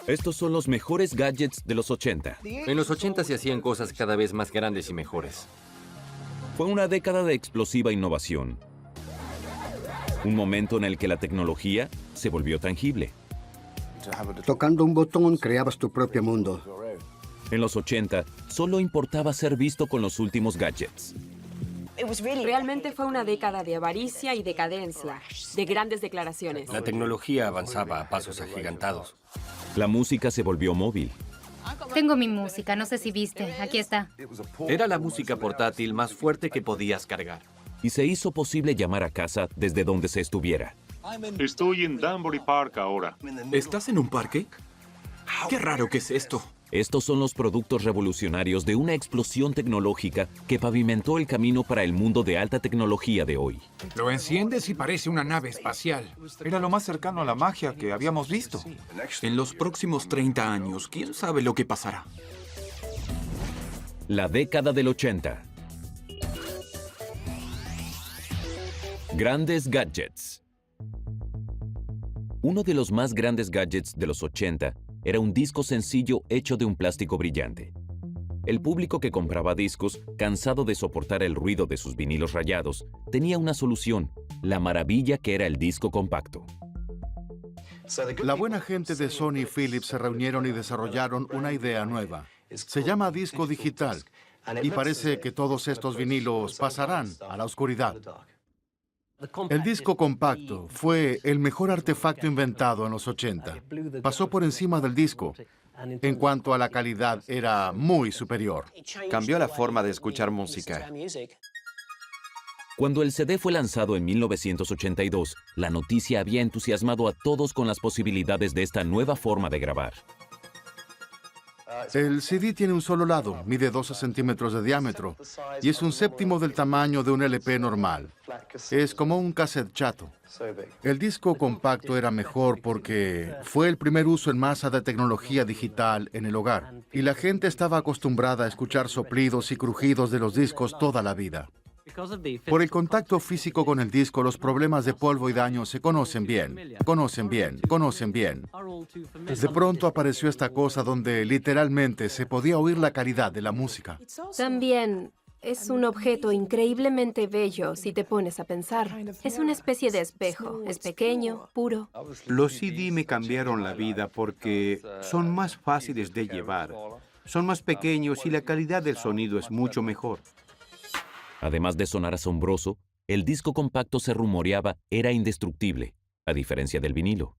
Estos son los mejores gadgets de los 80. En los 80 se hacían cosas cada vez más grandes y mejores. Fue una década de explosiva innovación. Un momento en el que la tecnología se volvió tangible. Tocando un botón creabas tu propio mundo. En los 80, solo importaba ser visto con los últimos gadgets. Realmente fue una década de avaricia y decadencia, de grandes declaraciones. La tecnología avanzaba a pasos agigantados. La música se volvió móvil. Tengo mi música, no sé si viste. Aquí está. Era la música portátil más fuerte que podías cargar. Y se hizo posible llamar a casa desde donde se estuviera. Estoy en Danbury Park ahora. ¿Estás en un parque? ¡Qué raro que es esto! Estos son los productos revolucionarios de una explosión tecnológica que pavimentó el camino para el mundo de alta tecnología de hoy. Lo enciendes y parece una nave espacial. Era lo más cercano a la magia que habíamos visto. En los próximos 30 años, ¿quién sabe lo que pasará? La década del 80. Grandes gadgets. Uno de los más grandes gadgets de los 80 era un disco sencillo hecho de un plástico brillante. El público que compraba discos, cansado de soportar el ruido de sus vinilos rayados, tenía una solución: la maravilla que era el disco compacto. La buena gente de Sony y Philips se reunieron y desarrollaron una idea nueva. Se llama disco digital y parece que todos estos vinilos pasarán a la oscuridad. El disco compacto fue el mejor artefacto inventado en los 80. Pasó por encima del disco. En cuanto a la calidad, era muy superior. Cambió la forma de escuchar música. Cuando el CD fue lanzado en 1982, la noticia había entusiasmado a todos con las posibilidades de esta nueva forma de grabar. El CD tiene un solo lado, mide 12 centímetros de diámetro y es un séptimo del tamaño de un LP normal. Es como un cassette chato. El disco compacto era mejor porque fue el primer uso en masa de tecnología digital en el hogar y la gente estaba acostumbrada a escuchar soplidos y crujidos de los discos toda la vida. Por el contacto físico con el disco, los problemas de polvo y daño se conocen bien. De pronto apareció esta cosa donde literalmente se podía oír la calidad de la música. También es un objeto increíblemente bello si te pones a pensar. Es una especie de espejo. Es pequeño, puro. Los CD me cambiaron la vida porque son más fáciles de llevar. Son más pequeños y la calidad del sonido es mucho mejor. Además de sonar asombroso, el disco compacto, se rumoreaba, era indestructible, a diferencia del vinilo.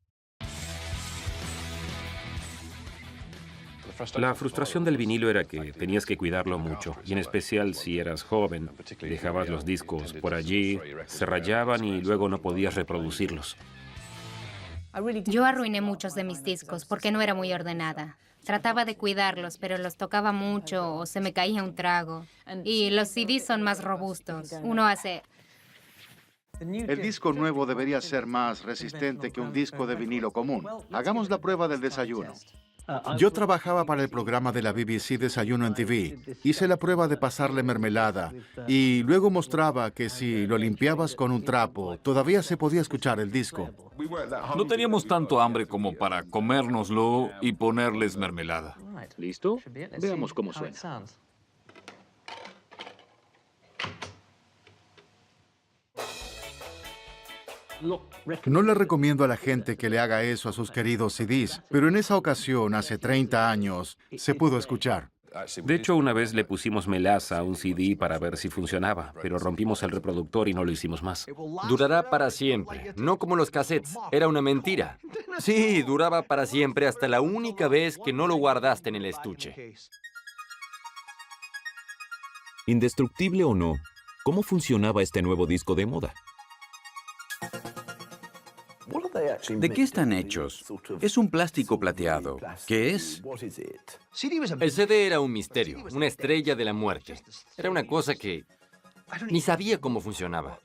La frustración del vinilo era que tenías que cuidarlo mucho, y en especial si eras joven. Dejabas los discos por allí, se rayaban y luego no podías reproducirlos. Yo arruiné muchos de mis discos porque no era muy ordenada. Trataba de cuidarlos, pero los tocaba mucho o se me caía un trago. Y los CDs son más robustos. Uno hace... El disco nuevo debería ser más resistente que un disco de vinilo común. Hagamos la prueba del desayuno. Yo trabajaba para el programa de la BBC Desayuno en TV. Hice la prueba de pasarle mermelada y luego mostraba que si lo limpiabas con un trapo, todavía se podía escuchar el disco. No teníamos tanto hambre como para comérnoslo y ponerles mermelada. ¿Listo? Veamos cómo suena. No le recomiendo a la gente que le haga eso a sus queridos CDs, pero en esa ocasión, hace 30 años, se pudo escuchar. De hecho, una vez le pusimos melaza a un CD para ver si funcionaba, pero rompimos el reproductor y no lo hicimos más. Durará para siempre, no como los cassettes. Era una mentira. Sí, duraba para siempre hasta la única vez que no lo guardaste en el estuche. Indestructible o no, ¿cómo funcionaba este nuevo disco de moda? ¿De qué están hechos? Es un plástico plateado. ¿Qué es? El CD era un misterio, una estrella de la muerte. Era una cosa que ni sabía cómo funcionaba.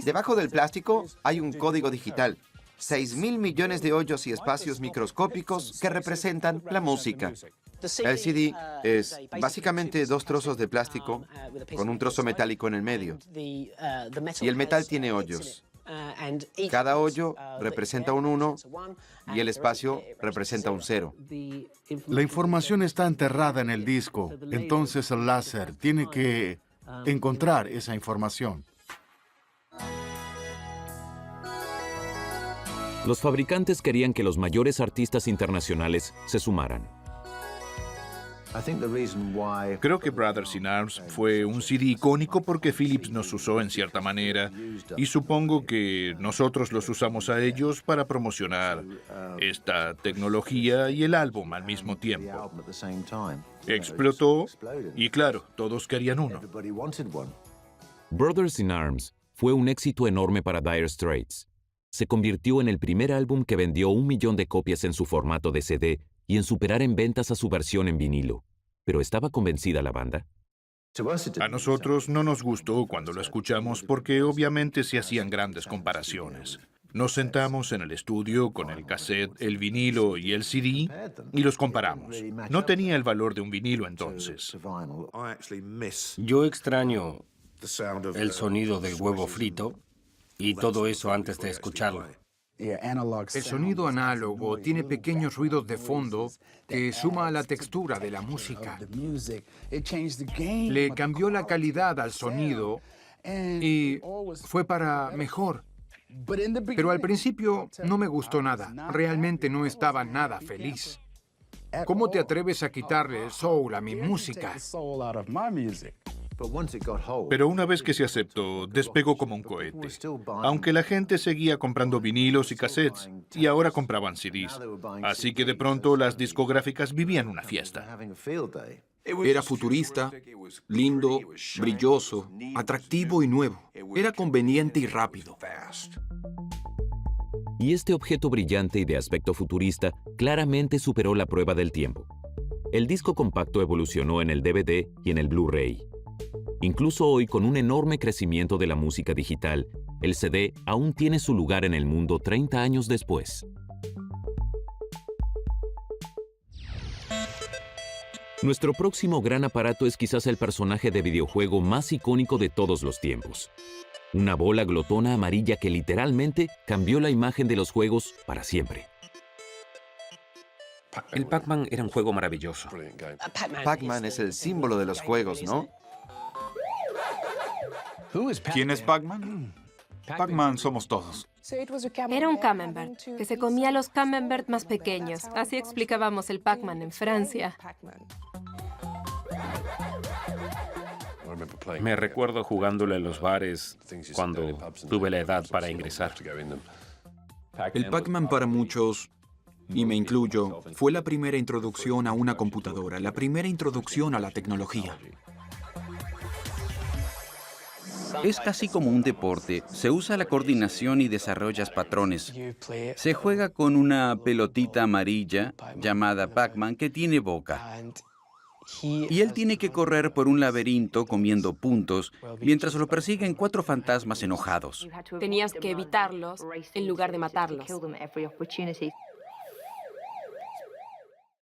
Debajo del plástico hay un código digital. 6.000 millones de hoyos y espacios microscópicos que representan la música. El CD es básicamente dos trozos de plástico con un trozo metálico en el medio. Y el metal tiene hoyos. Cada hoyo representa un 1 y el espacio representa un 0. La información está enterrada en el disco, entonces el láser tiene que encontrar esa información. Los fabricantes querían que los mayores artistas internacionales se sumaran. Creo que Brothers in Arms fue un CD icónico porque Philips nos usó en cierta manera y supongo que nosotros los usamos a ellos para promocionar esta tecnología y el álbum al mismo tiempo. Explotó y claro, todos querían uno. Brothers in Arms fue un éxito enorme para Dire Straits. Se convirtió en el primer álbum que vendió 1 millón de copias en su formato de CD y en superar en ventas a su versión en vinilo. ¿Pero estaba convencida la banda? A nosotros no nos gustó cuando lo escuchamos porque obviamente se hacían grandes comparaciones. Nos sentamos en el estudio con el cassette, el vinilo y el CD y los comparamos. No tenía el valor de un vinilo entonces. Yo extraño el sonido del huevo frito y todo eso antes de escucharlo. El sonido análogo tiene pequeños ruidos de fondo que suma a la textura de la música. Le cambió la calidad al sonido y fue para mejor. Pero al principio no me gustó nada. Realmente no estaba nada feliz. ¿Cómo te atreves a quitarle el soul a mi música? Pero una vez que se aceptó, despegó como un cohete. Aunque la gente seguía comprando vinilos y cassettes, y ahora compraban CDs. Así que de pronto las discográficas vivían una fiesta. Era futurista, lindo, brilloso, atractivo y nuevo. Era conveniente y rápido. Y este objeto brillante y de aspecto futurista claramente superó la prueba del tiempo. El disco compacto evolucionó en el DVD y en el Blu-ray. Incluso hoy, con un enorme crecimiento de la música digital, el CD aún tiene su lugar en el mundo 30 años después. Nuestro próximo gran aparato es quizás el personaje de videojuego más icónico de todos los tiempos. Una bola glotona amarilla que literalmente cambió la imagen de los juegos para siempre. El Pac-Man era un juego maravilloso. Pac-Man es el símbolo de los juegos, ¿no? ¿Quién es Pac-Man? Pac-Man somos todos. Era un camembert, que se comía los camembert más pequeños. Así explicábamos el Pac-Man en Francia. Me recuerdo jugándolo en los bares cuando tuve la edad para ingresar. El Pac-Man para muchos, y me incluyo, fue la primera introducción a una computadora, la primera introducción a la tecnología. Es casi como un deporte. Se usa la coordinación y desarrollas patrones. Se juega con una pelotita amarilla llamada Pac-Man que tiene boca. Y él tiene que correr por un laberinto comiendo puntos mientras lo persiguen 4 fantasmas enojados. Tenías que evitarlos en lugar de matarlos.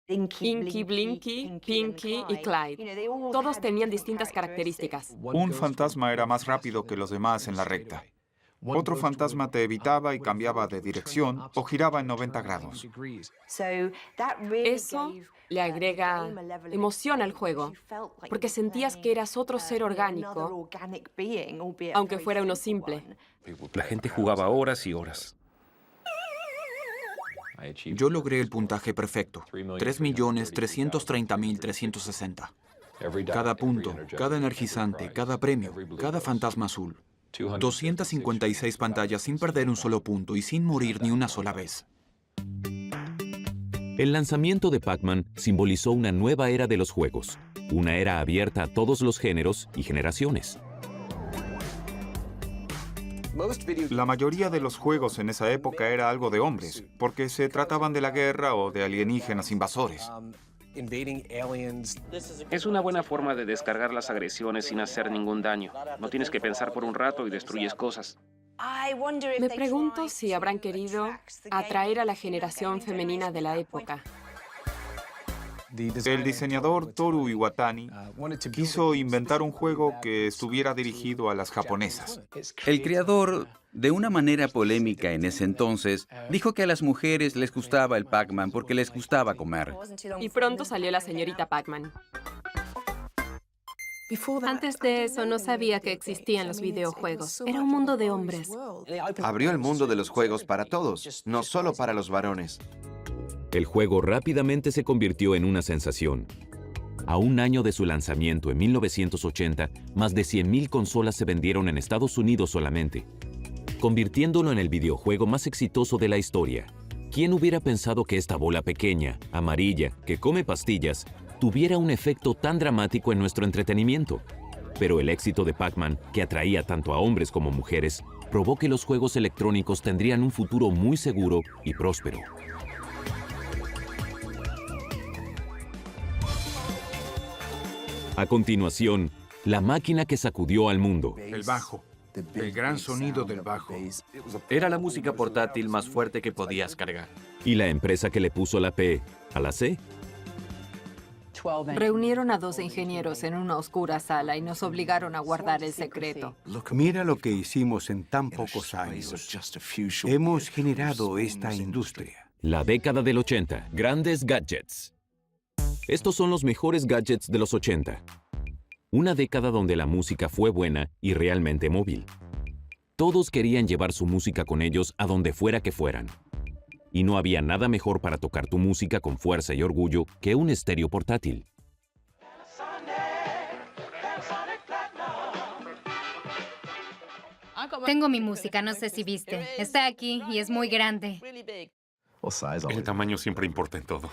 Inky, Blinky, Pinky y Clyde. Todos tenían distintas características. Un fantasma era más rápido que los demás en la recta. Otro fantasma te evitaba y cambiaba de dirección o giraba en 90 grados. Eso le agrega emoción al juego, porque sentías que eras otro ser orgánico, aunque fuera uno simple. La gente jugaba horas y horas. Yo logré el puntaje perfecto, 3.330.360. Cada punto, cada energizante, cada premio, cada fantasma azul. 256 pantallas sin perder un solo punto y sin morir ni una sola vez. El lanzamiento de Pac-Man simbolizó una nueva era de los juegos, una era abierta a todos los géneros y generaciones. La mayoría de los juegos en esa época era algo de hombres, porque se trataban de la guerra o de alienígenas invasores. Es una buena forma de descargar las agresiones sin hacer ningún daño. No tienes que pensar por un rato y destruyes cosas. Me pregunto si habrán querido atraer a la generación femenina de la época. El diseñador Toru Iwatani quiso inventar un juego que estuviera dirigido a las japonesas. El creador, de una manera polémica en ese entonces, dijo que a las mujeres les gustaba el Pac-Man porque les gustaba comer. Y pronto salió la señorita Pac-Man. Antes de eso no sabía que existían los videojuegos. Era un mundo de hombres. Abrió el mundo de los juegos para todos, no solo para los varones. El juego rápidamente se convirtió en una sensación. A un año de su lanzamiento en 1980, más de 100,000 consolas se vendieron en Estados Unidos solamente, convirtiéndolo en el videojuego más exitoso de la historia. ¿Quién hubiera pensado que esta bola pequeña, amarilla, que come pastillas, tuviera un efecto tan dramático en nuestro entretenimiento? Pero el éxito de Pac-Man, que atraía tanto a hombres como mujeres, probó que los juegos electrónicos tendrían un futuro muy seguro y próspero. A continuación, la máquina que sacudió al mundo. El bajo. El gran sonido del bajo. Era la música portátil más fuerte que podías cargar. Y la empresa que le puso la P a la C. Reunieron a 12 ingenieros en una oscura sala y nos obligaron a guardar el secreto. Mira lo que hicimos en tan pocos años. Hemos generado esta industria. La década del 80. Grandes gadgets. Estos son los mejores gadgets de los 80. Una década donde la música fue buena y realmente móvil. Todos querían llevar su música con ellos a donde fuera que fueran. Y no había nada mejor para tocar tu música con fuerza y orgullo que un estéreo portátil. Tengo mi música, no sé si viste. Está aquí y es muy grande. El tamaño siempre importa en todo.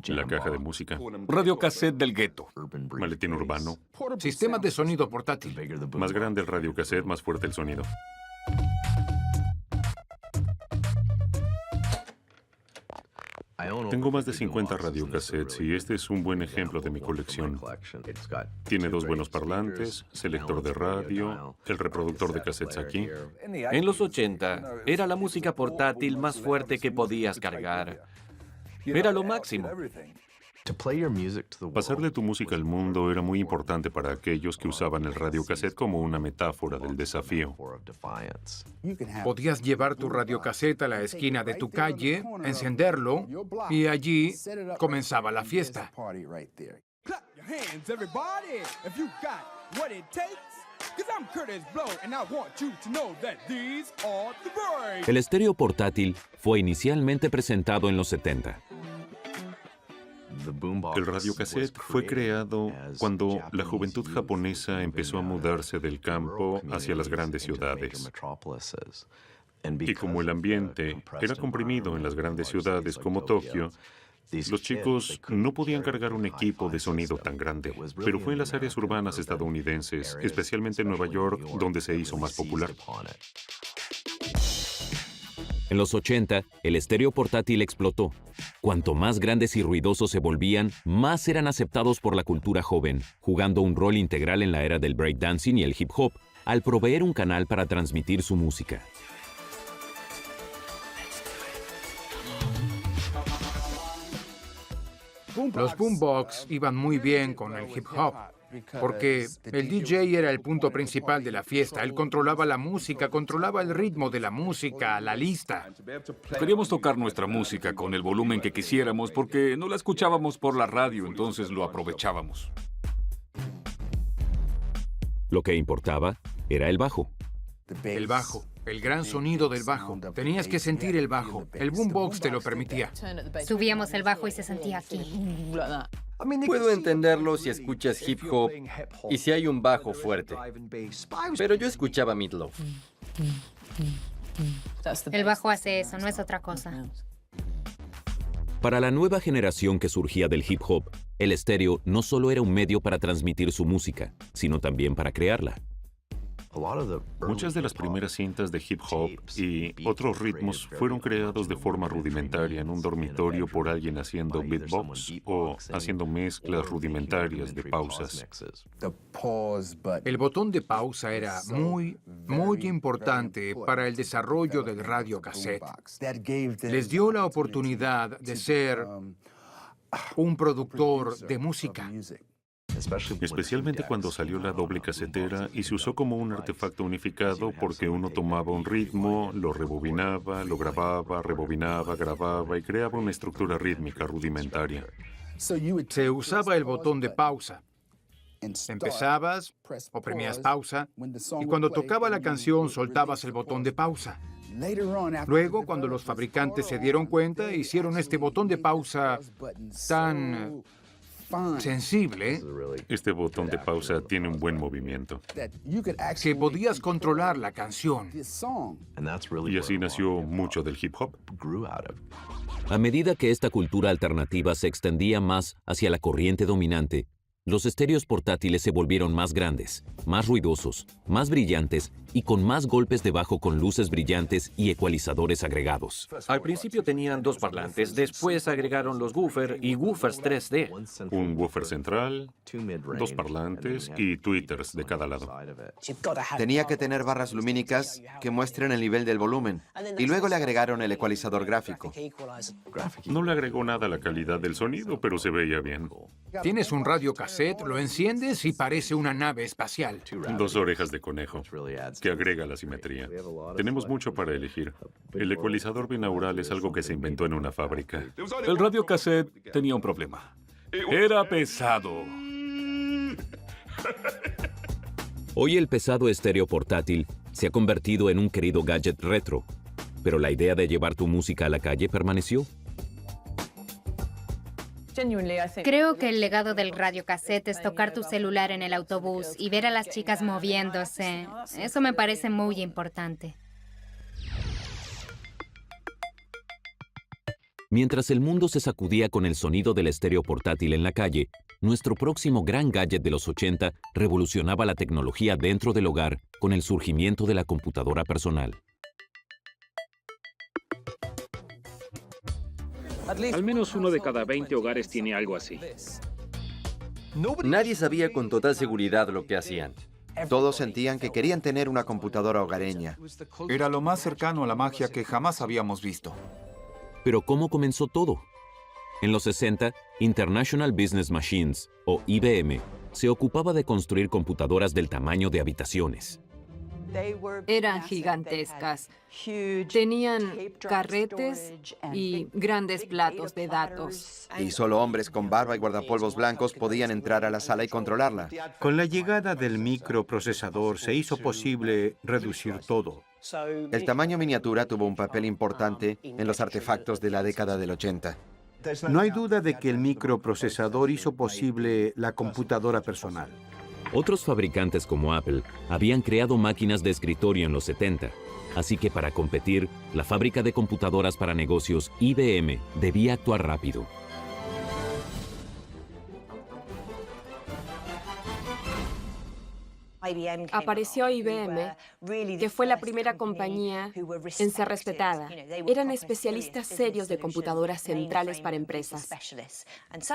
La caja de música. Radiocassette del gueto. Maletín urbano. Sistemas de sonido portátil. Más grande el radiocassette, más fuerte el sonido. Tengo más de 50 radiocassettes y este es un buen ejemplo de mi colección. Tiene 2 buenos parlantes, selector de radio, el reproductor de cassettes aquí. En los 80, era la música portátil más fuerte que podías cargar. Era lo máximo. Pasarle tu música al mundo era muy importante para aquellos que usaban el radiocassette como una metáfora del desafío. Podías llevar tu radiocassette a la esquina de tu calle, encenderlo, y allí comenzaba la fiesta. El estéreo portátil fue inicialmente presentado en los 70. El radiocassette fue creado cuando la juventud japonesa empezó a mudarse del campo hacia las grandes ciudades. Y como el ambiente era comprimido en las grandes ciudades como Tokio, los chicos no podían cargar un equipo de sonido tan grande, pero fue en las áreas urbanas estadounidenses, especialmente en Nueva York, donde se hizo más popular. En los 80, el estéreo portátil explotó. Cuanto más grandes y ruidosos se volvían, más eran aceptados por la cultura joven, jugando un rol integral en la era del breakdancing y el hip hop, al proveer un canal para transmitir su música. Los boombox iban muy bien con el hip hop, porque el DJ era el punto principal de la fiesta. Él controlaba la música, controlaba el ritmo de la música, la lista. Queríamos tocar nuestra música con el volumen que quisiéramos porque no la escuchábamos por la radio, entonces lo aprovechábamos. Lo que importaba era el bajo. El bajo, el gran sonido del bajo. Tenías que sentir el bajo. El boombox te lo permitía. Subíamos el bajo y se sentía aquí. Puedo entenderlo si escuchas hip hop y si hay un bajo fuerte. Pero yo escuchaba Meatloaf. El bajo hace eso, no es otra cosa. Para la nueva generación que surgía del hip hop, el estéreo no solo era un medio para transmitir su música, sino también para crearla. Muchas de las primeras cintas de hip hop y otros ritmos fueron creados de forma rudimentaria en un dormitorio por alguien haciendo beatbox o haciendo mezclas rudimentarias de pausas. El botón de pausa era muy importante para el desarrollo del radiocassette. Les dio la oportunidad de ser un productor de música. Especialmente cuando salió la doble casetera y se usó como un artefacto unificado porque uno tomaba un ritmo, lo rebobinaba, lo grababa, rebobinaba, grababa y creaba una estructura rítmica rudimentaria. Se usaba el botón de pausa. Empezabas, oprimías pausa, y cuando tocaba la canción soltabas el botón de pausa. Luego, cuando los fabricantes se dieron cuenta, hicieron este botón de pausa tan sensible. Este botón de pausa tiene un buen movimiento. Que podías controlar la canción. Y así nació mucho del hip hop. A medida que esta cultura alternativa se extendía más hacia la corriente dominante, los estéreos portátiles se volvieron más grandes, más ruidosos, más brillantes y con más golpes de bajo con luces brillantes y ecualizadores agregados. Al principio tenían dos parlantes, después agregaron los woofer y woofers 3D. Un woofer central, dos parlantes y tweeters de cada lado. Tenía que tener barras lumínicas que muestren el nivel del volumen y luego le agregaron el ecualizador gráfico. No le agregó nada a la calidad del sonido, pero se veía bien. Tienes un radiocassette, lo enciendes y parece una nave espacial. Dos orejas de conejo, que agrega la simetría. Tenemos mucho para elegir. El ecualizador binaural es algo que se inventó en una fábrica. El radiocassette tenía un problema. Era pesado. Hoy el pesado estéreo portátil se ha convertido en un querido gadget retro, pero la idea de llevar tu música a la calle permaneció. Creo que el legado del radiocassette es tocar tu celular en el autobús y ver a las chicas moviéndose. Eso me parece muy importante. Mientras el mundo se sacudía con el sonido del estéreo portátil en la calle, nuestro próximo gran gadget de los 80 revolucionaba la tecnología dentro del hogar con el surgimiento de la computadora personal. Al menos uno de cada 20 hogares tiene algo así. Nadie sabía con total seguridad lo que hacían. Todos sentían que querían tener una computadora hogareña. Era lo más cercano a la magia que jamás habíamos visto. Pero ¿cómo comenzó todo? En los 60, International Business Machines, o IBM, se ocupaba de construir computadoras del tamaño de habitaciones. Eran gigantescas. Tenían carretes y grandes platos de datos. Y solo hombres con barba y guardapolvos blancos podían entrar a la sala y controlarla. Con la llegada del microprocesador se hizo posible reducir todo. El tamaño miniatura tuvo un papel importante en los artefactos de la década del 80. No hay duda de que el microprocesador hizo posible la computadora personal. Otros fabricantes como Apple habían creado máquinas de escritorio en los 70, así que para competir, la fábrica de computadoras para negocios IBM debía actuar rápido. Apareció IBM, que fue la primera compañía en ser respetada. Eran especialistas serios de computadoras centrales para empresas.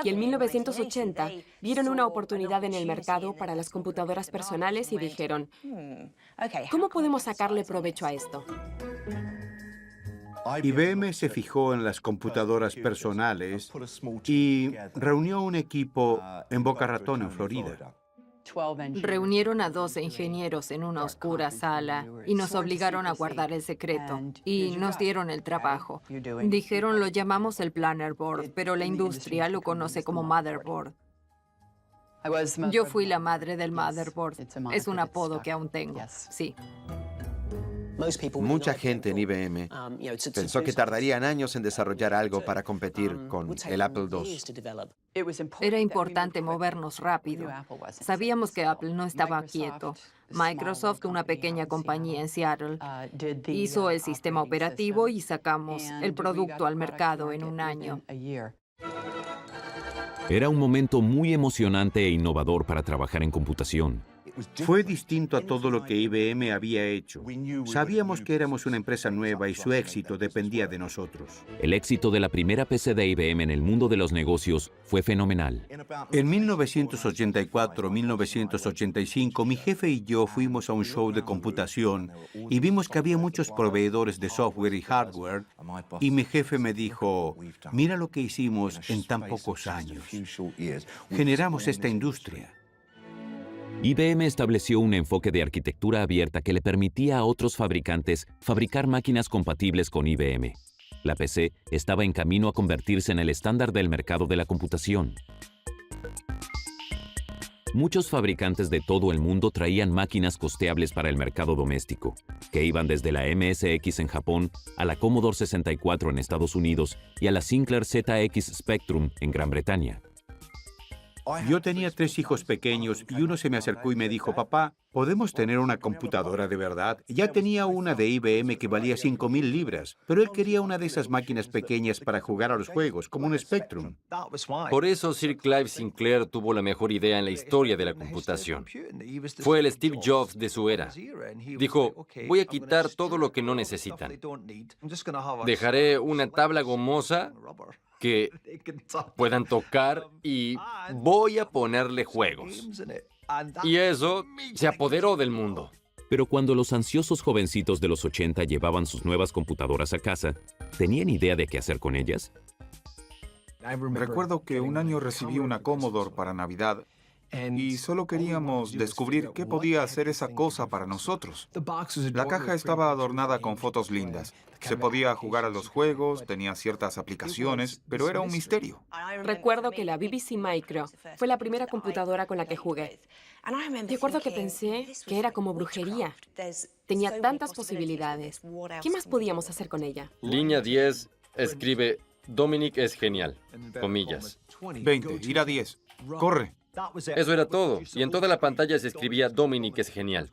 Y en 1980 vieron una oportunidad en el mercado para las computadoras personales y dijeron, ¿cómo podemos sacarle provecho a esto? IBM se fijó en las computadoras personales y reunió un equipo en Boca Ratón, en Florida. Reunieron a 12 ingenieros en una oscura sala y nos obligaron a guardar el secreto. Y nos dieron el trabajo. Dijeron, lo llamamos el Planner Board, pero la industria lo conoce como Motherboard. Yo fui la madre del Motherboard. Es un apodo que aún tengo. Sí. Mucha gente en IBM pensó que tardarían años en desarrollar algo para competir con el Apple II. Era importante movernos rápido. Sabíamos que Apple no estaba quieto. Microsoft, una pequeña compañía en Seattle, hizo el sistema operativo y sacamos el producto al mercado en un año. Era un momento muy emocionante e innovador para trabajar en computación. Fue distinto a todo lo que IBM había hecho. Sabíamos que éramos una empresa nueva y su éxito dependía de nosotros. El éxito de la primera PC de IBM en el mundo de los negocios fue fenomenal. En 1984-1985, mi jefe y yo fuimos a un show de computación y vimos que había muchos proveedores de software y hardware, y mi jefe me dijo, mira lo que hicimos en tan pocos años. Generamos esta industria. IBM estableció un enfoque de arquitectura abierta que le permitía a otros fabricantes fabricar máquinas compatibles con IBM. La PC estaba en camino a convertirse en el estándar del mercado de la computación. Muchos fabricantes de todo el mundo traían máquinas costeables para el mercado doméstico, que iban desde la MSX en Japón a la Commodore 64 en Estados Unidos y a la Sinclair ZX Spectrum en Gran Bretaña. Yo tenía 3 hijos pequeños y uno se me acercó y me dijo, papá, ¿podemos tener una computadora de verdad? Ya tenía una de IBM que valía 5,000 libras, pero él quería una de esas máquinas pequeñas para jugar a los juegos, como un Spectrum. Por eso Sir Clive Sinclair tuvo la mejor idea en la historia de la computación. Fue el Steve Jobs de su era. Dijo, voy a quitar todo lo que no necesitan. Dejaré una tabla gomosa que puedan tocar y voy a ponerle juegos. Y eso se apoderó del mundo. Pero cuando los ansiosos jovencitos de los 80 llevaban sus nuevas computadoras a casa, ¿tenían idea de qué hacer con ellas? Recuerdo que un año recibí una Commodore para Navidad y solo queríamos descubrir qué podía hacer esa cosa para nosotros. La caja estaba adornada con fotos lindas. Se podía jugar a los juegos, tenía ciertas aplicaciones, pero era un misterio. Recuerdo que la BBC Micro fue la primera computadora con la que jugué. Recuerdo que pensé que era como brujería. Tenía tantas posibilidades. ¿Qué más podíamos hacer con ella? Línea 10 escribe, Dominic es genial, comillas. 20, ir a 10. Corre. Eso era todo. Y en toda la pantalla se escribía Dominic es genial.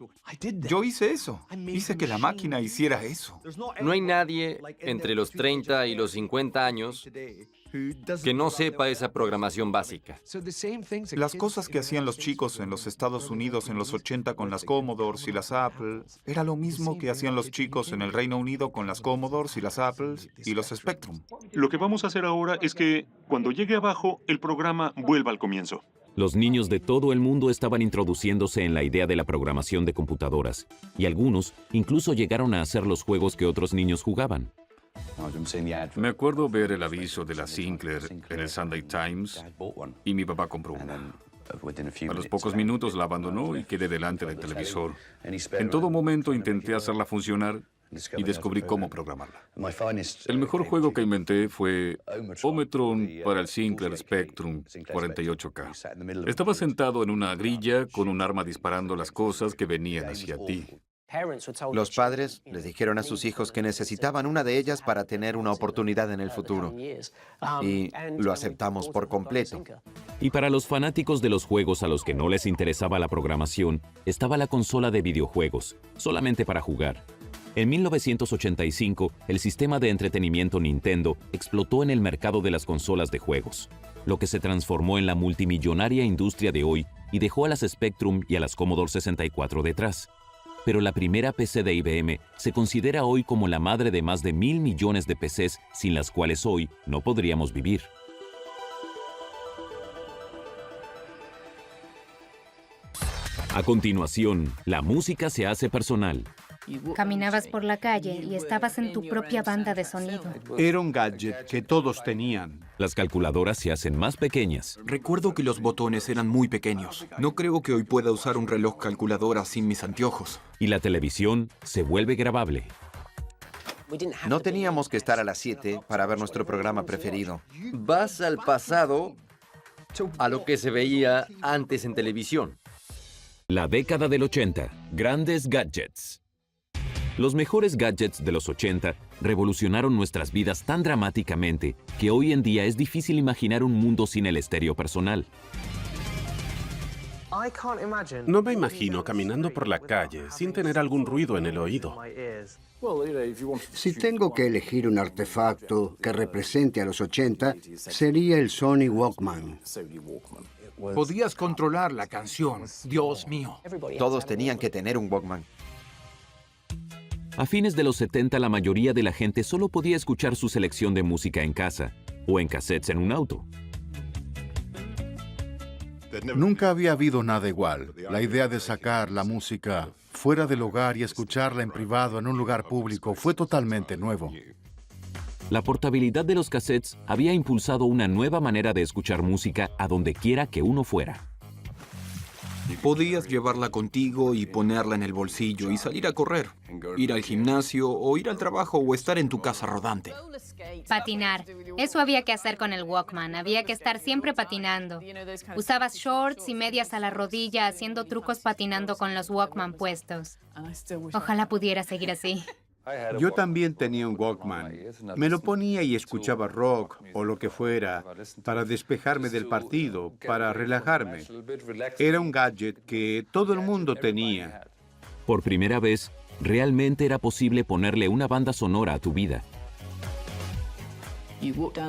Yo hice eso. Hice que la máquina hiciera eso. No hay nadie entre los 30 y los 50 años que no sepa esa programación básica. Las cosas que hacían los chicos en los Estados Unidos en los 80 con las Commodores y las Apple, era lo mismo que hacían los chicos en el Reino Unido con las Commodores y las Apples y los Spectrum. Lo que vamos a hacer ahora es que, cuando llegue abajo, el programa vuelva al comienzo. Los niños de todo el mundo estaban introduciéndose en la idea de la programación de computadoras, y algunos incluso llegaron a hacer los juegos que otros niños jugaban. Me acuerdo ver el aviso de la Sinclair en el Sunday Times y mi papá compró una. A los pocos minutos la abandonó y quedé delante del televisor. En todo momento intenté hacerla funcionar y descubrí cómo programarla. El mejor juego que inventé fue Ometron para el Sinclair Spectrum 48K. Estaba sentado en una grilla con un arma disparando las cosas que venían hacia ti. Los padres les dijeron a sus hijos que necesitaban una de ellas para tener una oportunidad en el futuro. Y lo aceptamos por completo. Y para los fanáticos de los juegos a los que no les interesaba la programación, estaba la consola de videojuegos, solamente para jugar. En 1985, el sistema de entretenimiento Nintendo explotó en el mercado de las consolas de juegos, lo que se transformó en la multimillonaria industria de hoy y dejó a las Spectrum y a las Commodore 64 detrás. Pero la primera PC de IBM se considera hoy como la madre de más de 1,000 millones de PCs sin las cuales hoy no podríamos vivir. A continuación, la música se hace personal. Caminabas por la calle y estabas en tu propia banda de sonido. Era un gadget que todos tenían. Las calculadoras se hacen más pequeñas. Recuerdo que los botones eran muy pequeños. No creo que hoy pueda usar un reloj calculadora sin mis anteojos. Y la televisión se vuelve grabable. No teníamos que estar a las 7 para ver nuestro programa preferido. Vas al pasado, a lo que se veía antes en televisión. La década del 80. Grandes gadgets. Los mejores gadgets de los 80 revolucionaron nuestras vidas tan dramáticamente que hoy en día es difícil imaginar un mundo sin el estéreo personal. No me imagino caminando por la calle sin tener algún ruido en el oído. Si tengo que elegir un artefacto que represente a los 80, sería el Sony Walkman. Podías controlar la canción. Dios mío. Todos tenían que tener un Walkman. A fines de los 70, la mayoría de la gente solo podía escuchar su selección de música en casa o en cassettes en un auto. Nunca había habido nada igual. La idea de sacar la música fuera del hogar y escucharla en privado en un lugar público fue totalmente nuevo. La portabilidad de los cassettes había impulsado una nueva manera de escuchar música a donde quiera que uno fuera. Podías llevarla contigo y ponerla en el bolsillo y salir a correr, ir al gimnasio o ir al trabajo o estar en tu casa rodante. Patinar. Eso había que hacer con el Walkman. Había que estar siempre patinando. Usabas shorts y medias a la rodilla haciendo trucos patinando con los Walkman puestos. Ojalá pudiera seguir así. Yo también tenía un Walkman. Me lo ponía y escuchaba rock o lo que fuera para despejarme del partido, para relajarme. Era un gadget que todo el mundo tenía. Por primera vez, realmente era posible ponerle una banda sonora a tu vida.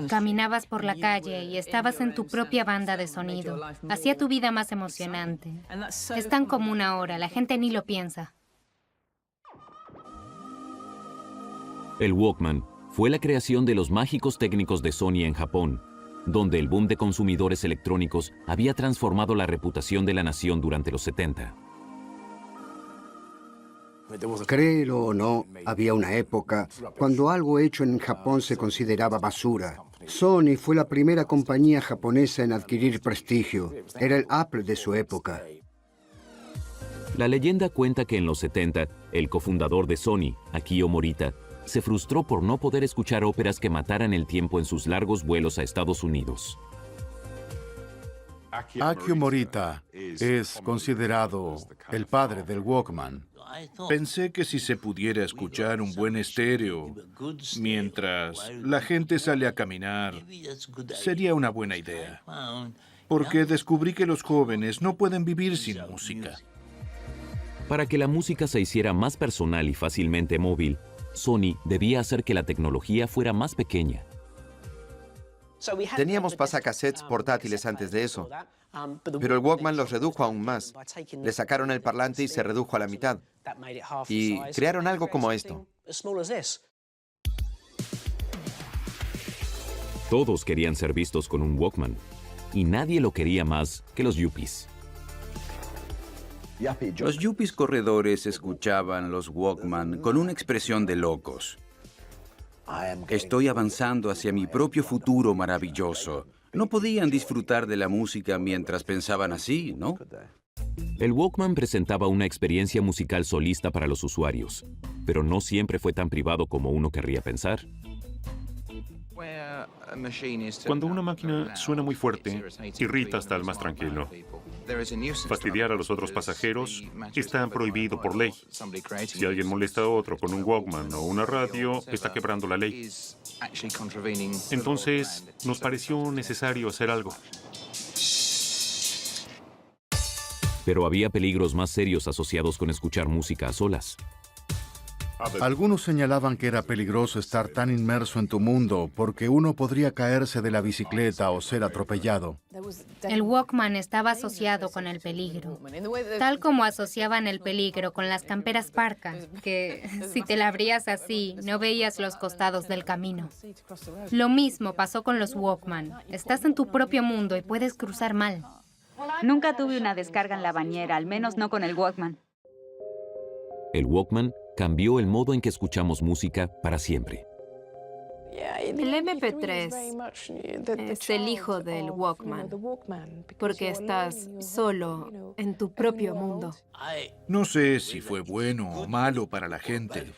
Caminabas por la calle y estabas en tu propia banda de sonido. Hacía tu vida más emocionante. Es tan común ahora, la gente ni lo piensa. El Walkman fue la creación de los mágicos técnicos de Sony en Japón, donde el boom de consumidores electrónicos había transformado la reputación de la nación durante los 70. Créelo o no, había una época cuando algo hecho en Japón se consideraba basura. Sony fue la primera compañía japonesa en adquirir prestigio. Era el Apple de su época. La leyenda cuenta que en los 70, el cofundador de Sony, Akio Morita, se frustró por no poder escuchar óperas que mataran el tiempo en sus largos vuelos a Estados Unidos. Akio Morita es considerado el padre del Walkman. Pensé que si se pudiera escuchar un buen estéreo mientras la gente sale a caminar, sería una buena idea. Porque descubrí que los jóvenes no pueden vivir sin música. Para que la música se hiciera más personal y fácilmente móvil, Sony debía hacer que la tecnología fuera más pequeña. Teníamos pasacassettes portátiles antes de eso, pero el Walkman los redujo aún más. Le sacaron el parlante y se redujo a la mitad. Y crearon algo como esto. Todos querían ser vistos con un Walkman, y nadie lo quería más que los yuppies. Los yuppies corredores escuchaban los Walkman con una expresión de locos. Estoy avanzando hacia mi propio futuro maravilloso. No podían disfrutar de la música mientras pensaban así, ¿no? El Walkman presentaba una experiencia musical solista para los usuarios, pero no siempre fue tan privado como uno querría pensar. Cuando una máquina suena muy fuerte, irrita hasta el más tranquilo. Fastidiar a los otros pasajeros está prohibido por ley. Si alguien molesta a otro con un Walkman o una radio, está quebrando la ley. Entonces, nos pareció necesario hacer algo. Pero había peligros más serios asociados con escuchar música a solas. Algunos señalaban que era peligroso estar tan inmerso en tu mundo porque uno podría caerse de la bicicleta o ser atropellado. El Walkman estaba asociado con el peligro, tal como asociaban el peligro con las camperas Parka, que si te la abrías así, no veías los costados del camino. Lo mismo pasó con los Walkman. Estás en tu propio mundo y puedes cruzar mal. Nunca tuve una descarga en la bañera, al menos no con el Walkman. El Walkman cambió el modo en que escuchamos música para siempre. El MP3 es el hijo del Walkman, porque estás solo en tu propio mundo. No sé si fue bueno o malo para la gente,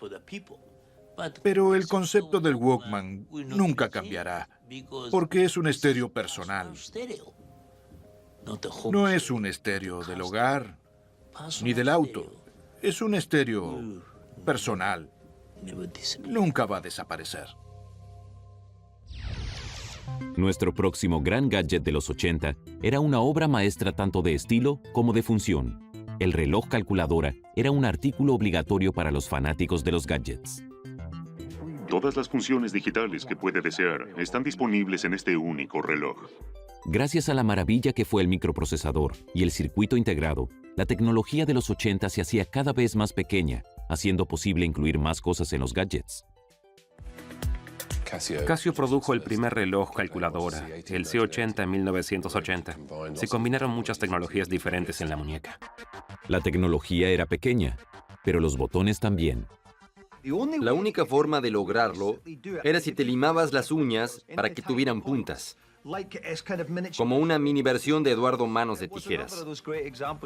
pero el concepto del Walkman nunca cambiará, porque es un estéreo personal. No es un estéreo del hogar, ni del auto. Es un estéreo personal. Nunca va a desaparecer. Nuestro próximo gran gadget de los 80 era una obra maestra tanto de estilo como de función. El reloj calculadora era un artículo obligatorio para los fanáticos de los gadgets. Todas las funciones digitales que puede desear están disponibles en este único reloj. Gracias a la maravilla que fue el microprocesador y el circuito integrado, la tecnología de los 80 se hacía cada vez más pequeña, haciendo posible incluir más cosas en los gadgets. Casio produjo el primer reloj calculadora, el C80 en 1980. Se combinaron muchas tecnologías diferentes en la muñeca. La tecnología era pequeña, pero los botones también. La única forma de lograrlo era si te limabas las uñas para que tuvieran puntas. Como una mini versión de Eduardo Manos de Tijeras.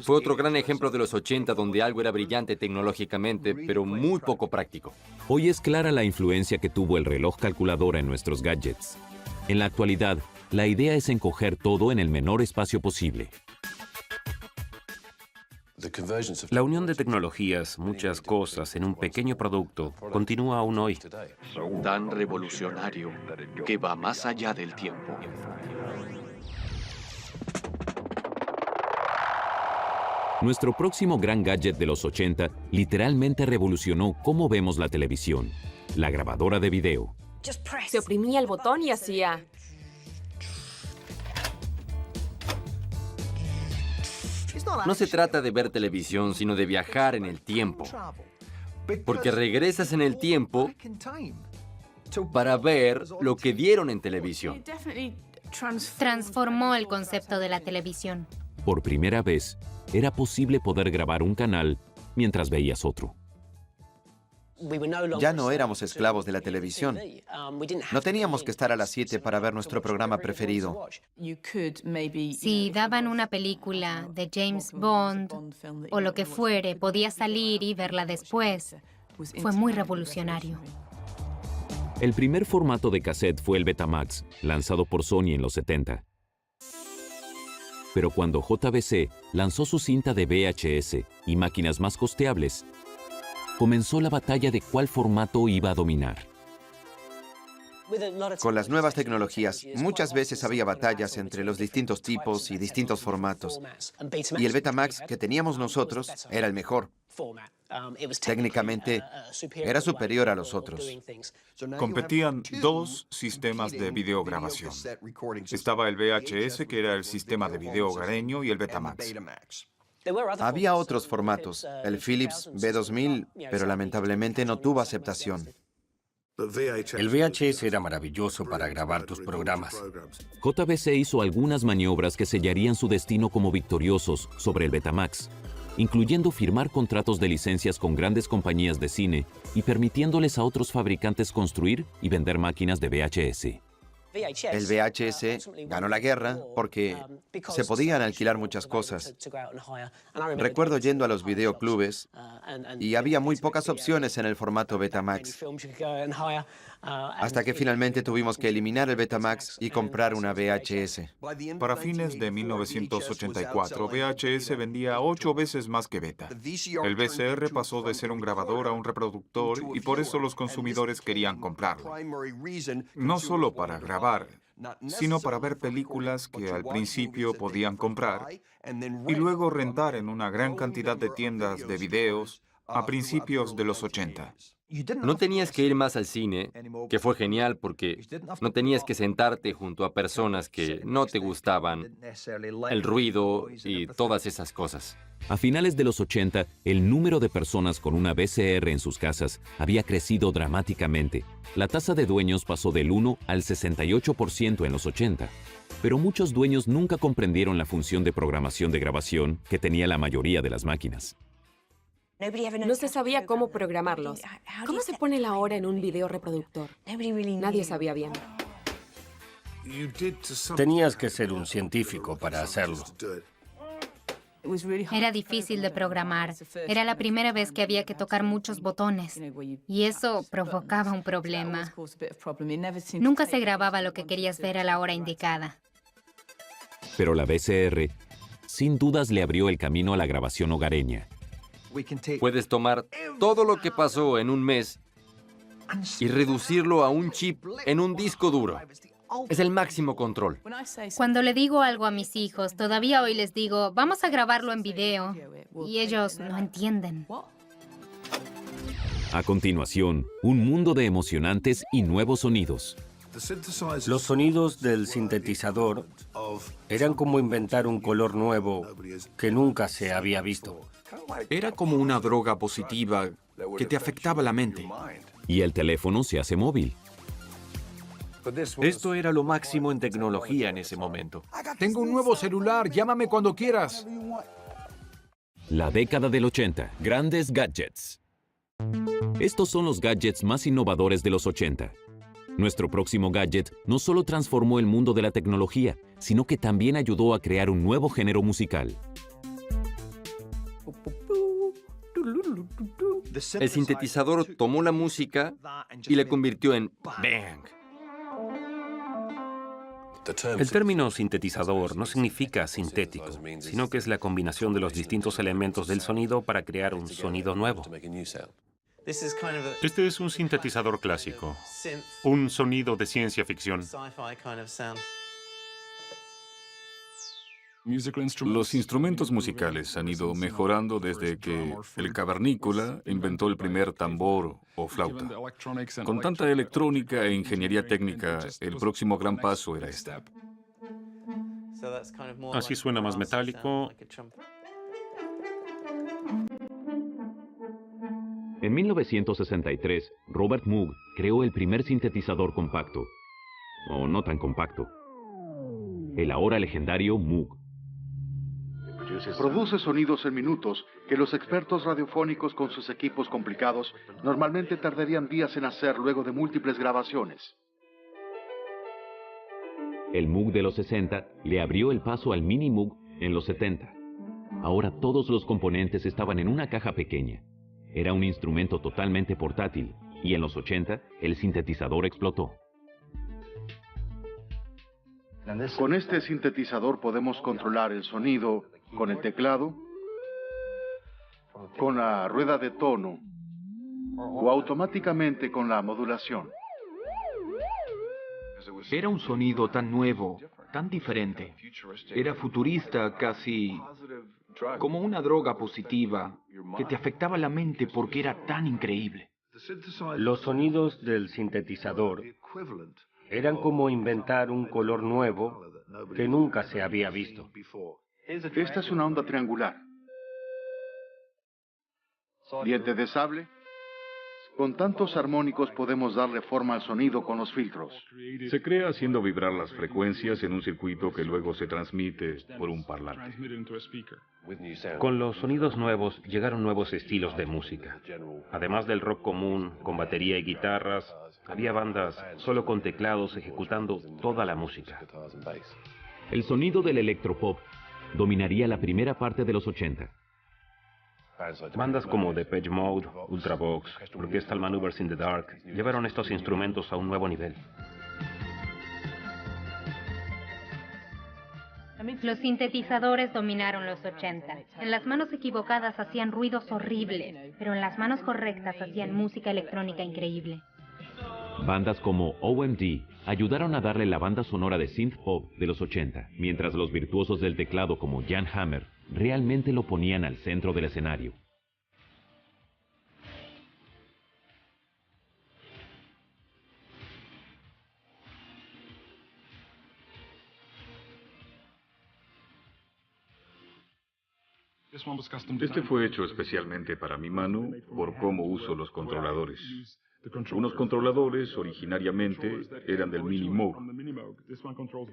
Fue otro gran ejemplo de los 80 donde algo era brillante tecnológicamente, pero muy poco práctico. Hoy es clara la influencia que tuvo el reloj calculadora en nuestros gadgets. En la actualidad, la idea es encoger todo en el menor espacio posible. La unión de tecnologías, muchas cosas, en un pequeño producto, continúa aún hoy. Tan revolucionario que va más allá del tiempo. Nuestro próximo gran gadget de los 80 literalmente revolucionó cómo vemos la televisión: la grabadora de video. Se oprimía el botón y hacía... No se trata de ver televisión, sino de viajar en el tiempo. Porque regresas en el tiempo para ver lo que dieron en televisión. Transformó el concepto de la televisión. Por primera vez, era posible poder grabar un canal mientras veías otro. Ya no éramos esclavos de la televisión. No teníamos que estar a las 7 para ver nuestro programa preferido. Si daban una película de James Bond o lo que fuere, podías salir y verla después. Fue muy revolucionario. El primer formato de cassette fue el Betamax, lanzado por Sony en los 70. Pero cuando JVC lanzó su cinta de VHS y máquinas más costeables, comenzó la batalla de cuál formato iba a dominar. Con las nuevas tecnologías, muchas veces había batallas entre los distintos tipos y distintos formatos. Y el Betamax que teníamos nosotros era el mejor. Técnicamente, era superior a los otros. Competían dos sistemas de videograbación. Estaba el VHS, que era el sistema de video hogareño, y el Betamax. Había otros formatos, el Philips B2000, pero lamentablemente no tuvo aceptación. El VHS era maravilloso para grabar tus programas. JVC hizo algunas maniobras que sellarían su destino como victoriosos sobre el Betamax, incluyendo firmar contratos de licencias con grandes compañías de cine y permitiéndoles a otros fabricantes construir y vender máquinas de VHS. El VHS ganó la guerra porque se podían alquilar muchas cosas. Recuerdo yendo a los videoclubes y había muy pocas opciones en el formato Betamax. Hasta que finalmente tuvimos que eliminar el Betamax y comprar una VHS. Para fines de 1984, VHS vendía 8 veces más que Beta. El VCR pasó de ser un grabador a un reproductor y por eso los consumidores querían comprarlo. No solo para grabar, sino para ver películas que al principio podían comprar y luego rentar en una gran cantidad de tiendas de videos a principios de los 80. No tenías que ir más al cine, que fue genial porque no tenías que sentarte junto a personas que no te gustaban, el ruido y todas esas cosas. A finales de los 80, el número de personas con una VCR en sus casas había crecido dramáticamente. La tasa de dueños pasó del 1 al 68% en los 80. Pero muchos dueños nunca comprendieron la función de programación de grabación que tenía la mayoría de las máquinas. No se sabía cómo programarlos. ¿Cómo se pone la hora en un video reproductor? Nadie sabía bien. Tenías que ser un científico para hacerlo. Era difícil de programar. Era la primera vez que había que tocar muchos botones. Y eso provocaba un problema. Nunca se grababa lo que querías ver a la hora indicada. Pero la VCR, sin dudas, le abrió el camino a la grabación hogareña. Puedes tomar todo lo que pasó en un mes y reducirlo a un chip en un disco duro. Es el máximo control. Cuando le digo algo a mis hijos, todavía hoy les digo, vamos a grabarlo en video. Y ellos no entienden. A continuación, un mundo de emocionantes y nuevos sonidos. Los sonidos del sintetizador eran como inventar un color nuevo que nunca se había visto. Era como una droga positiva que te afectaba la mente. Y el teléfono se hace móvil. Esto era lo máximo en tecnología en ese momento. Tengo un nuevo celular, llámame cuando quieras. La década del 80. Grandes gadgets. Estos son los gadgets más innovadores de los 80. Nuestro próximo gadget no solo transformó el mundo de la tecnología, sino que también ayudó a crear un nuevo género musical. El sintetizador tomó la música y la convirtió en bang. El término sintetizador no significa sintético, sino que es la combinación de los distintos elementos del sonido para crear un sonido nuevo. Este es un sintetizador clásico, un sonido de ciencia ficción. Los instrumentos musicales han ido mejorando desde que el cavernícola inventó el primer tambor o flauta. Con tanta electrónica e ingeniería técnica, el próximo gran paso era este. Así suena más metálico. En 1963, Robert Moog creó el primer sintetizador compacto. O no tan compacto. El ahora legendario Moog. Produce sonidos en minutos que los expertos radiofónicos con sus equipos complicados normalmente tardarían días en hacer luego de múltiples grabaciones. El Moog de los 60 le abrió el paso al Mini Moog en los 70. Ahora todos los componentes estaban en una caja pequeña. Era un instrumento totalmente portátil y en los 80 el sintetizador explotó. Con este sintetizador podemos controlar el sonido con el teclado, con la rueda de tono o automáticamente con la modulación. Era un sonido tan nuevo, tan diferente. Era futurista, casi como una droga positiva que te afectaba la mente porque era tan increíble. Los sonidos del sintetizador eran como inventar un color nuevo que nunca se había visto. Esta es una onda triangular. Diente de sable. Con tantos armónicos podemos darle forma al sonido con los filtros. Se crea haciendo vibrar las frecuencias en un circuito que luego se transmite por un parlante. Con los sonidos nuevos llegaron nuevos estilos de música. Además del rock común, con batería y guitarras, había bandas solo con teclados ejecutando toda la música. El sonido del electropop dominaría la primera parte de los 80. Bandas como Depeche Mode, Ultravox, Orchestral Maneuvers in the Dark llevaron estos instrumentos a un nuevo nivel. Los sintetizadores dominaron los 80. En las manos equivocadas hacían ruidos horribles, pero en las manos correctas hacían música electrónica increíble. Bandas como OMD ayudaron a darle la banda sonora de synth pop de los 80, mientras los virtuosos del teclado como Jan Hammer realmente lo ponían al centro del escenario. Este fue hecho especialmente para mi mano por cómo uso los controladores. Unos controladores originariamente eran del Mini Moog.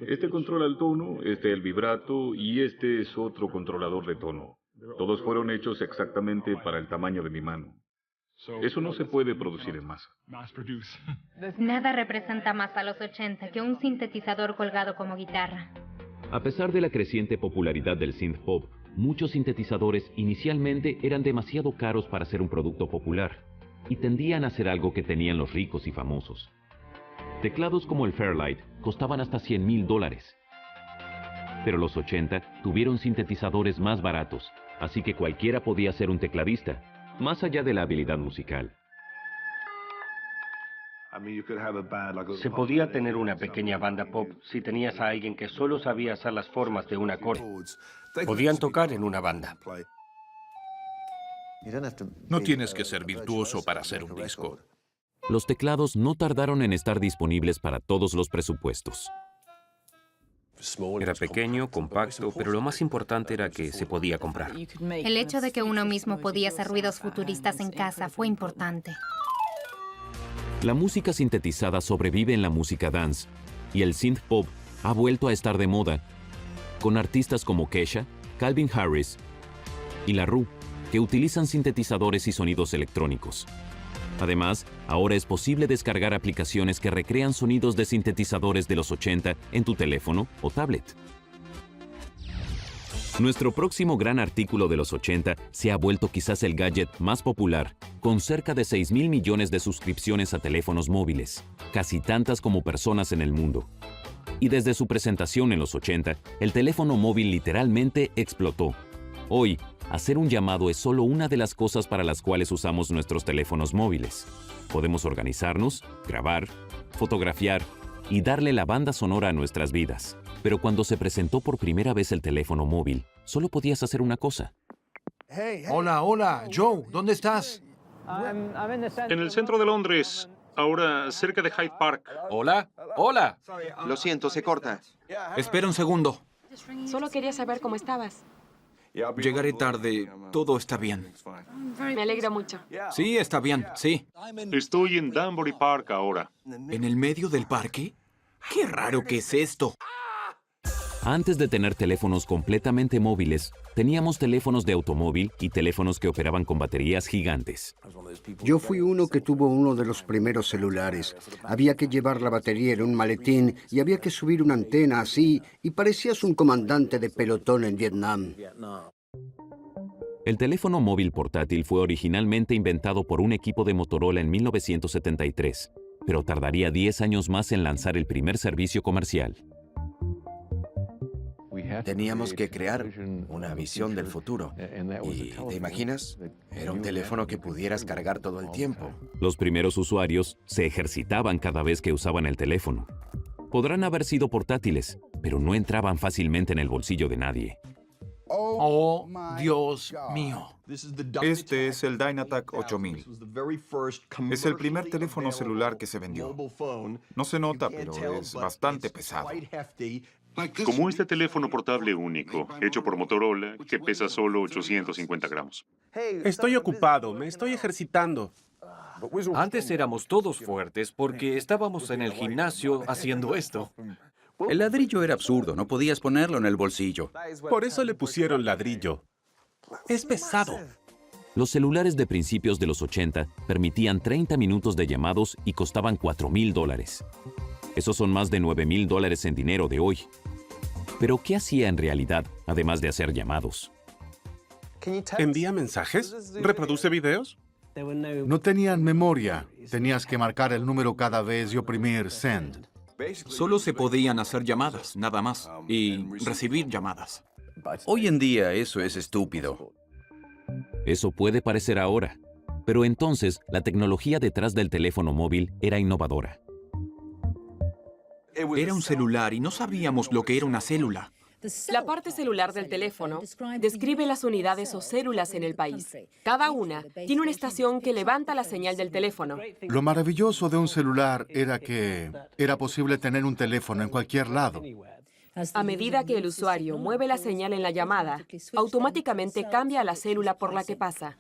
Este controla el tono, este el vibrato y este es otro controlador de tono. Todos fueron hechos exactamente para el tamaño de mi mano. Eso no se puede producir en masa. Nada representa más a los 80 que un sintetizador colgado como guitarra. A pesar de la creciente popularidad del synth pop, muchos sintetizadores inicialmente eran demasiado caros para ser un producto popular y tendían a ser algo que tenían los ricos y famosos. Teclados como el Fairlight costaban hasta $100,000. Pero los 80 tuvieron sintetizadores más baratos, así que cualquiera podía ser un tecladista, más allá de la habilidad musical. Se podía tener una pequeña banda pop si tenías a alguien que solo sabía hacer las formas de un acorde. Podían tocar en una banda. No tienes que ser virtuoso para hacer un disco. los teclados no tardaron en estar disponibles para todos los presupuestos. Era pequeño, compacto, pero lo más importante era que se podía comprar. El hecho de que uno mismo podía hacer ruidos futuristas en casa fue importante. La música sintetizada sobrevive en la música dance, y el synth pop ha vuelto a estar de moda, con artistas como Kesha, Calvin Harris y La Rue, que utilizan sintetizadores y sonidos electrónicos. Además, ahora es posible descargar aplicaciones que recrean sonidos de sintetizadores de los 80 en tu teléfono o tablet. Nuestro próximo gran artículo de los 80 se ha vuelto quizás el gadget más popular, con cerca de 6.000 millones de suscripciones a teléfonos móviles, casi tantas como personas en el mundo. Y desde su presentación en los 80, el teléfono móvil literalmente explotó. Hoy, hacer un llamado es solo una de las cosas para las cuales usamos nuestros teléfonos móviles. Podemos organizarnos, grabar, fotografiar y darle la banda sonora a nuestras vidas. Pero cuando se presentó por primera vez el teléfono móvil, solo podías hacer una cosa. Hola, hola, Joe, ¿dónde estás? En el centro de Londres, ahora cerca de Hyde Park. Hola, hola. Lo siento, se corta. Espera un segundo. Solo quería saber cómo estabas. Llegaré tarde. Todo está bien. Me alegra mucho. Sí, está bien, sí. Estoy en Danbury Park ahora. ¿En el medio del parque? ¡Qué raro que es esto! Antes de tener teléfonos completamente móviles, teníamos teléfonos de automóvil y teléfonos que operaban con baterías gigantes. Yo fui uno que tuvo uno de los primeros celulares. Había que llevar la batería en un maletín y había que subir una antena así y parecías un comandante de pelotón en Vietnam. El teléfono móvil portátil fue originalmente inventado por un equipo de Motorola en 1973, pero tardaría 10 años más en lanzar el primer servicio comercial. Teníamos que crear una visión del futuro. ¿Y te imaginas? Era un teléfono que pudieras cargar todo el tiempo. Los primeros usuarios se ejercitaban cada vez que usaban el teléfono. Podrán haber sido portátiles, pero no entraban fácilmente en el bolsillo de nadie. Oh, Dios mío. Este es el Dynatac 8000. Es el primer teléfono celular que se vendió. No se nota, pero es bastante pesado. Como este teléfono portable único, hecho por Motorola, que pesa solo 850 gramos. Estoy ocupado, me estoy ejercitando. Antes éramos todos fuertes porque estábamos en el gimnasio haciendo esto. El ladrillo era absurdo, no podías ponerlo en el bolsillo. Por eso le pusieron ladrillo. Es pesado. Los celulares de principios de los 80 permitían 30 minutos de llamados y costaban $4,000. Esos son más de $9,000 en dinero de hoy. Pero ¿qué hacía en realidad, además de hacer llamados? ¿Envía mensajes? ¿Reproduce videos? No tenían memoria. Tenías que marcar el número cada vez y oprimir send. Solo se podían hacer llamadas, nada más, y recibir llamadas. Hoy en día eso es estúpido. Eso puede parecer ahora, pero entonces la tecnología detrás del teléfono móvil era innovadora. Era un celular y no sabíamos lo que era una célula. La parte celular del teléfono describe las unidades o células en el país. Cada una tiene una estación que levanta la señal del teléfono. Lo maravilloso de un celular era que era posible tener un teléfono en cualquier lado. A medida que el usuario mueve la señal en la llamada, automáticamente cambia la célula por la que pasa.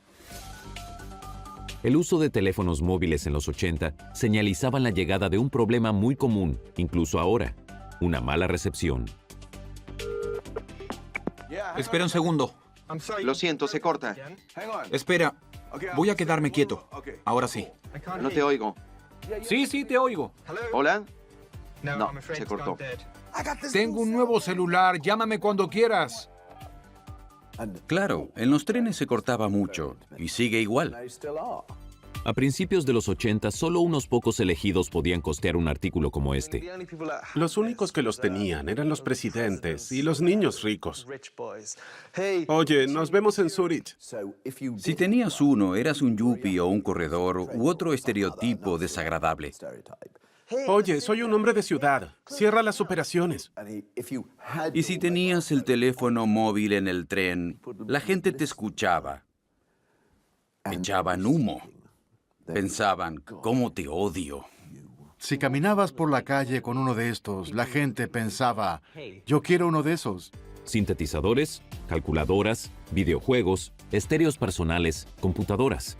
El uso de teléfonos móviles en los 80 señalizaban la llegada de un problema muy común, incluso ahora, una mala recepción. Espera un segundo. Lo siento, se corta. Espera, voy a quedarme quieto. Ahora sí. No te oigo. Sí, te oigo. ¿Hola? No, se cortó. Tengo un nuevo celular, llámame cuando quieras. Claro, en los trenes se cortaba mucho y sigue igual. A principios de los 80, solo unos pocos elegidos podían costear un artículo como este. Los únicos que los tenían eran los presidentes y los niños ricos. Oye, nos vemos en Zurich. Si tenías uno, eras un yuppie o un corredor u otro estereotipo desagradable. Oye, soy un hombre de ciudad. Cierra las operaciones. Y si tenías el teléfono móvil en el tren, la gente te escuchaba. Echaban humo. Pensaban, ¿cómo te odio? Si caminabas por la calle con uno de estos, la gente pensaba, yo quiero uno de esos. Sintetizadores, calculadoras, videojuegos, estéreos personales, computadoras.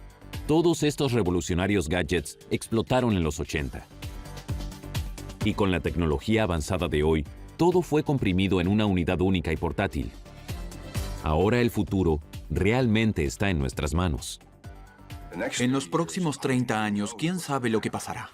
Todos estos revolucionarios gadgets explotaron en los 80. Y con la tecnología avanzada de hoy, todo fue comprimido en una unidad única y portátil. Ahora el futuro realmente está en nuestras manos. En los próximos 30 años, ¿quién sabe lo que pasará?